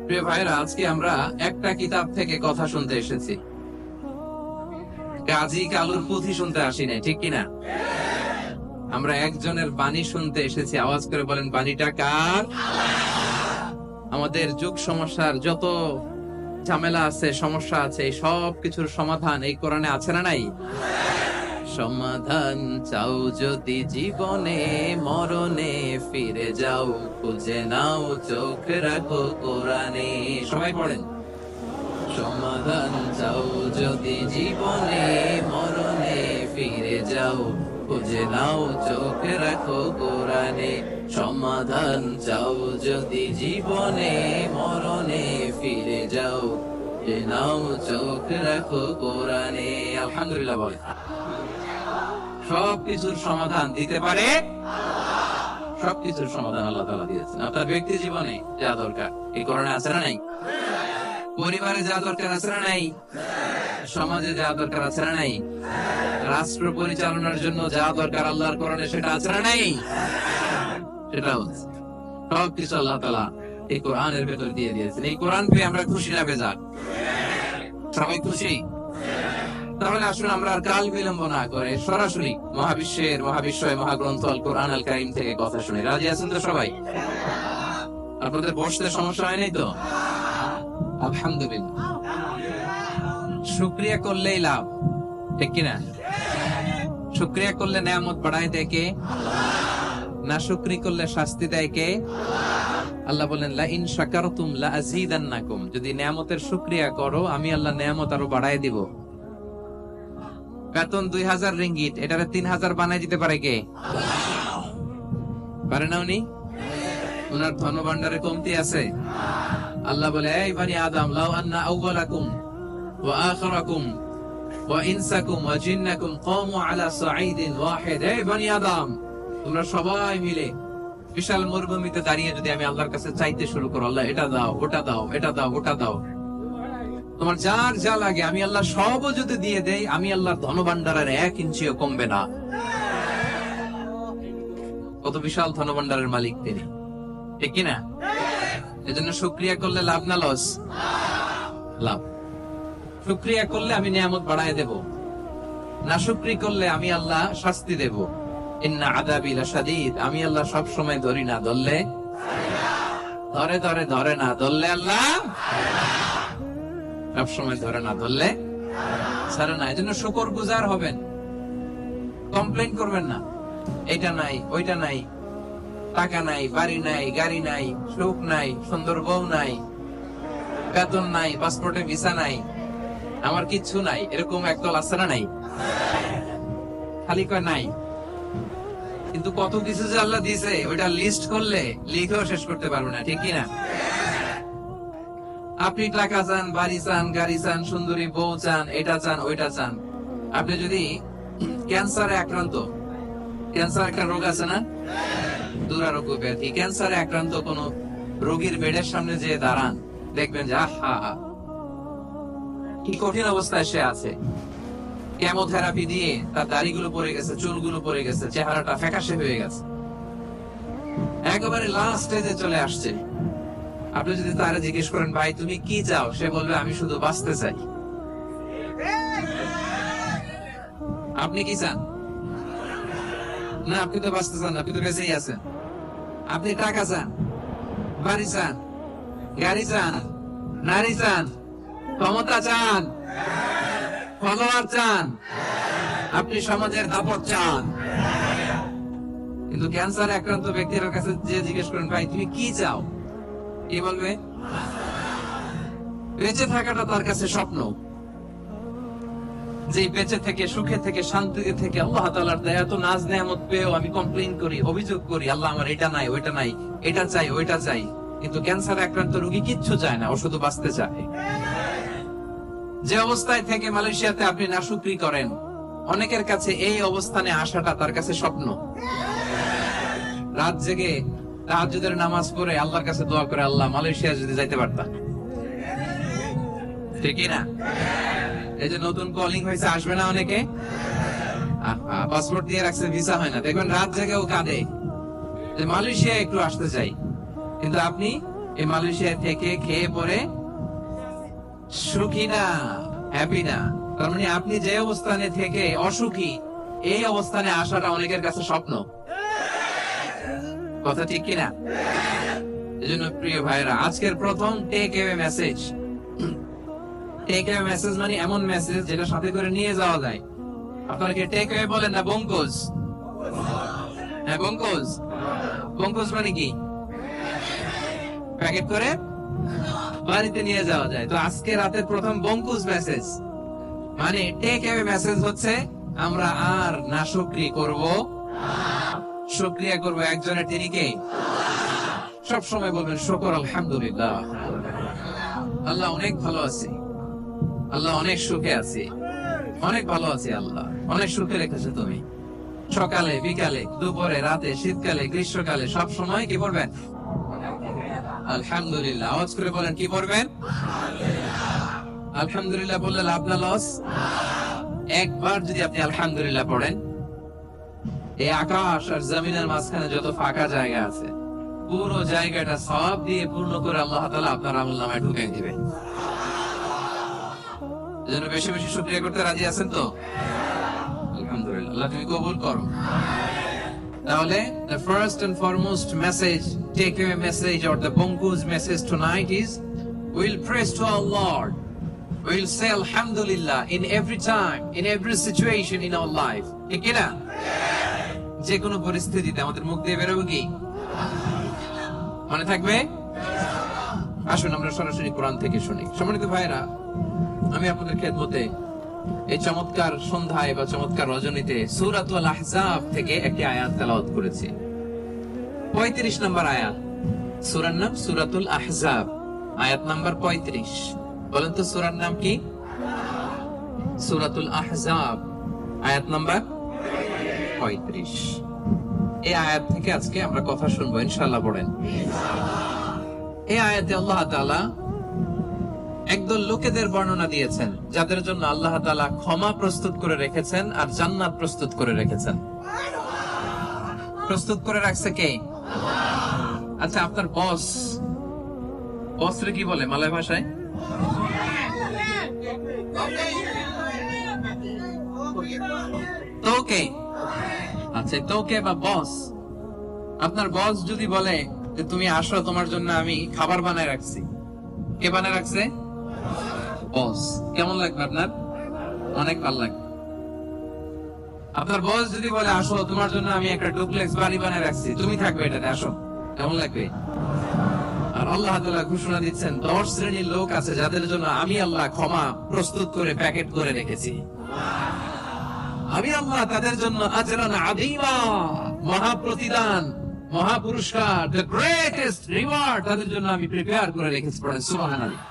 প্রিয় ভাইরা, আজকে আমরা একটা কিতাব থেকে কথা শুনতে এসেছি, কাজী কালুর পুঁথি শুনতে আসি নাই, ঠিক কিনা? আমরা একজনের বাণী শুনতে এসেছি। আওয়াজ করে বলেন, বাণীটা কার? আমাদের যুগ সমস্যার যত ঝামেলা আছে, সমস্যা আছে, এই সব কিছুর সমাধান এই কোরআনে আছে না নাই? সমাধান চাও যদি জীবনে, মরণে ফিরে যাও, খুঁজে নাও, চোখ রাখো কোরআনে। সবাই পড়েন, সমাধান চাও যদি জীবনে, মরণে ফিরে যাও, খুঁজে নাও, চোখ রাখো কোরআনে। সমাধান চাও যদি জীবনে, মরণে ফিরে যাও, খুঁজে নাও, চোখ রাখো কোরআনে। আলহামদুলিল্লাহ বলে। সবকিছুর সমাধান দিতে পারে, সবকিছুর সমাধান আল্লাহ তাআলা দিয়েছেন। আপনার ব্যক্তি জীবনে যা দরকার এই কোরআনে আছে না নাই? পরিবারে যা দরকার আছে না নাই? সমাজে যা দরকার আছে না নাই? রাষ্ট্র পরিচালনার জন্য যা দরকার আল্লাহর কোরআনে সেটা আছে না নাই? সেটা হচ্ছে সবকিছু আল্লাহ তাআলা এই কোরআনের ভেতর দিয়ে দিয়েছেন। এই কোরআন পেয়ে আমরা খুশি না বেজার? সবাই খুশি? তাহলে আসুন আমরা আর কাল বিলম্ব না করে সরাসরি মহাবিশ্বের মহাবিশ্বয় মহাগ্রন্থ আল কোরআন আল কারীম থেকে কথা শুনি। রাজি আছেন তো সবাই? আপনাদের বসতে সমস্যা হয় নাই তো? আলহামদুলিল্লাহ। শুকরিয়া করলেই লাভ, ঠিক কিনা? শুকরিয়া করলে নেয়ামত বাড়ায় দেয় কে? না শুকরি করলে শাস্তি দেয় কে? আল্লাহ বলেন, লা ইন শাকারতুম লা আযীদান্নাকুম, যদি নেয়ামতের শুকরিয়া করো আমি আল্লাহ নেয়ামত আরো বাড়ায় দিব। বেতন 2000 রিঙ্গিট, এটারে 3000 বানায় দিতে পারে কে? পারে না উনি? উনার ধনভাণ্ডারে কমতি আছে? আল্লাহ বলে, এই বনি আদম, লাউ আন্না আউওয়ালাকুম ওয়া আখিরাকুম ওয়া ইনসাকুম ওয়া জিন্নাকুম কামু আলা সাঈদিন ওয়াহিদ, এই বনি আদম তোমরা সবাই মিলে বিশাল মরুভূমিতে দাঁড়িয়ে যদি আমি আল্লাহর কাছে চাইতে শুরু করো, আল্লাহ এটা দাও, ওটা দাও, এটা দাও, ওটা দাও, তোমার যার যা লাগে আমি আল্লাহ সবও যদি দিয়ে দেই, আমি আল্লাহর ধনভাণ্ডারের 1 ইঞ্চিও কমবে না। কত বিশাল ধনভাণ্ডারের মালিক তিনি, ঠিক কিনা? এজন্য শুকরিয়া করলে লাভ না লস? লাভ। শুকরিয়া করলে আমি নিয়ামত বাড়ায় দেব, না শুকরি করলে আমি আল্লাহ শাস্তি দেব। ইন্না আযাবি লাশাদীদ, আমি আল্লাহ সব সময় ধরি না, ধরলে ধরে ধরে, ধরে না ধরলে আল্লাহ সব সময় ধরে না, ধরলে ছাড়ে না। এজন্য শুকরগুজার হবেন, কমপ্লেইন করবেন না। এটা নাই, ওইটা নাই, টাকা নাই, বাড়ি নাই, গাড়ি নাই, সুখ নাই, সুন্দর বউ নাই, বেতন নাই, পাসপোর্টে ভিসা নাই, আমার কিচ্ছু নাই, এরকম একদল আছে না নাই? খালি কয় নাই, কিন্তু কত কিছু যে আল্লাহ দিয়েছে ওইটা লিস্ট করলে লিখেও শেষ করতে পারবো না, ঠিক কিনা? আপনি টাকা চান, বাড়ি চান, গাড়ি চান, সুন্দরী বউ চান, এটা চান, ওইটা চান। আপনি যদি ক্যান্সারে আক্রান্ত, ক্যান্সার একটা রোগ আছে না, দুরারোগ্য ব্যাধি, ক্যান্সারে আক্রান্ত কোন রোগীর বেডের সামনে যে দাঁড়ান, দেখবেন যে আহা কি কঠিন অবস্থায় সে আছে। কেমোথেরাপি দিয়ে তার দাড়িগুলো পড়ে গেছে, চুলগুলো পড়ে গেছে, চেহারাটা ফ্যাকাশে হয়ে গেছে, একেবারে লাস্ট স্টেজে চলে আসছে। আপনি যদি তারা জিজ্ঞেস করেন, ভাই তুমি কি চাও, সে বলবে আমি শুধু বাঁচতে চাই। আপনি কি চান? না, আপনি তো বাঁচতে চান না, আপনি তো বেঁচেই আছেন। আপনি টাকা চান, বাড়ি চান, গাড়ি চান, নারী চান, ক্ষমতা চান, ফলোয়ার চান, আপনি সমাজের দাপট চান। কিন্তু ক্যান্সারে আক্রান্ত ব্যক্তির কাছে যে জিজ্ঞেস করেন, ভাই তুমি কি চাও, কি বলবে? বেঁচে থাকাটা তার কাছে স্বপ্ন। যে বেঁচে থেকে, সুখে থেকে, শান্তিতে থেকে আল্লাহ তাআলার দয়া তো নাজ নেয়ামত পেয়েও আমি কমপ্লেইন করি, অভিযোগ করি, আল্লাহ আমার এটা নাই, ওইটা নাই, এটা চাই, ওইটা চাই। কিন্তু ক্যান্সারে আক্রান্ত রোগী কিচ্ছু চায় না, ও শুধু বাঁচতে চায়। যে অবস্থায় থেকে মালয়েশিয়াতে আপনি নাশুকরি করেন, অনেকের কাছে এই অবস্থানে আসাটা তার কাছে স্বপ্ন। রাত জেগে তাহাজ্জুদের নামাজ পড়ে আল্লাহর কাছে দোয়া করে, আল্লাহ মালয়েশিয়া যদি যাইতে পারতাম, ঠিক না? এই যে নতুন কলিং হয়েছে, আসবে না অনেকে? পাসপোর্ট দিয়ে রাখছে, ভিসা হয় না, দেখবেন রাত জেগেও কাঁদে যে মালয়েশিয়া একটু আসতে চাই। কিন্তু আপনি এই মালয়েশিয়া থেকে খেয়ে পরে সুখী না, হ্যাপি না। তার মানে আপনি যে অবস্থানে থেকে অসুখী, এই অবস্থানে আসাটা অনেকের কাছে স্বপ্ন। কথা ঠিক কিনা? এজন্য প্রিয় ভাইরা, আজকের প্রথম take away message. Take away message মানে এমন মেসেজ যেটা সাথে করে নিয়ে যাওয়া যায়। আপনারা কি টেক অ্যাওয়ে বলেন না বঙ্কোজ? হ্যাঁ, বঙ্কোজ। বঙ্কোজ মানে কি? প্যাকেট করে বাড়িতে নিয়ে যাওয়া যায়। তো আজকে রাতের প্রথম বঙ্কুজ মেসেজ মানে টেক অ্যাওয়ে মেসেজ হচ্ছে, আমরা আর নাশুকরি করব, শুকরিয়া করব একজনের, তিনি কে? সব সময় বলবেন শুকর আলহামদুলিল্লাহ। আল্লাহ অনেক ভালো আছে, আল্লাহ অনেক সুখে আছে, অনেক ভালো আছে, আল্লাহ অনেক সুখে রেখেছে তুমি। সকালে, বিকালে, দুপুরে, রাতে, শীতকালে, গ্রীষ্মকালে সব সময় কি করবেন? আলহামদুলিল্লাহ। আওয়াজ করে বলেন, কি করবেন? আলহামদুলিল্লাহ বললে লাভ না লস? একবার যদি আপনি আলহামদুলিল্লাহ পড়েন, এই আকাশ আর জমিনের মাঝখানে যত ফাঁকা জায়গা আছে, পুরো জায়গাটা সওয়াব দিয়ে পূর্ণ করে আল্লাহ তাআলা আপনার আমলনামায় ঢুকিয়ে দিবেন। এজন্য বেশি বেশি শুকরিয়া করতে রাজি আছেন তো? আলহামদুলিল্লাহ, আল্লাহ তুমি কবুল করো। তাহলে the first and foremost message, takeaway message or the Bonku's message tonight is, we'll praise to our Lord. We'll say alhamdulillah in every time, in every situation in our life. ঠিক কি না? যে কোনো পরিস্থিতিতে আমাদের মুখ দিয়ে বেরোবে কি? মনে থাকবে? আসুন আমরা সরাসরি কোরআন থেকে শুনি। সম্মানিত ভাইরা, আমি আপনাদের খেদমতে এই চমৎকার সন্ধ্যায় বা চমৎকার রজনীতে সূরাতুল আহজাব থেকে একটি আয়াত তেলাওয়াত করেছি। 35 নম্বর আয়াত। সূরার নাম সূরাতুল আহজাব, আয়াত নাম্বার 35। বলেন তো সূরার নাম কি? সূরাতুল আহজাব, আয়াত নাম্বার 35। এই আয়াত থেকে আজকে আমরা কথা শুনবো ইনশাআল্লাহ। পড়েন। এই আয়াতে আল্লাহ তাআলা একদল লোকেদের বর্ণনা দিয়েছেন যাদের জন্য আল্লাহ তাআলা ক্ষমা প্রস্তুত করে রেখেছেন আর জান্নাত প্রস্তুত করে রেখেছেন। প্রস্তুত করে রাখছে কে? আচ্ছা, আপনার বস, বসরে কি বলে মালয় ভাষায়? তোকে। আচ্ছা, তোকে বা বস। আপনার বস যদি বলে যে তুমি আসো, তোমার জন্য আমি খাবার বানায় রাখছি, কে বানায় রাখছে? বস। কেমন লাগবে আপনার? অনেক ভালো লাগবে। আপনার বস যদি বলে আসো, তোমার জন্য আমি একটা ডুপ্লেক্স বাড়ি বানায় রাখছি, তুমি থাকবে এটাতে, আসো, কেমন লাগবে? আর আল্লাহ তাআলা ঘোষণা দিচ্ছেন 10 শ্রেণীর লোক আছে যাদের জন্য আমি আল্লাহ ক্ষমা প্রস্তুত করে প্যাকেট করে রেখেছি। আমি আল্লাহ তাদের জন্য আজরান আযীমা, মহা প্রতিদান, মহা পুরস্কার, the greatest reward তাদের জন্য আমি প্রিপেয়ার করে রেখেছি। পড়েন সুবহানাল্লাহ।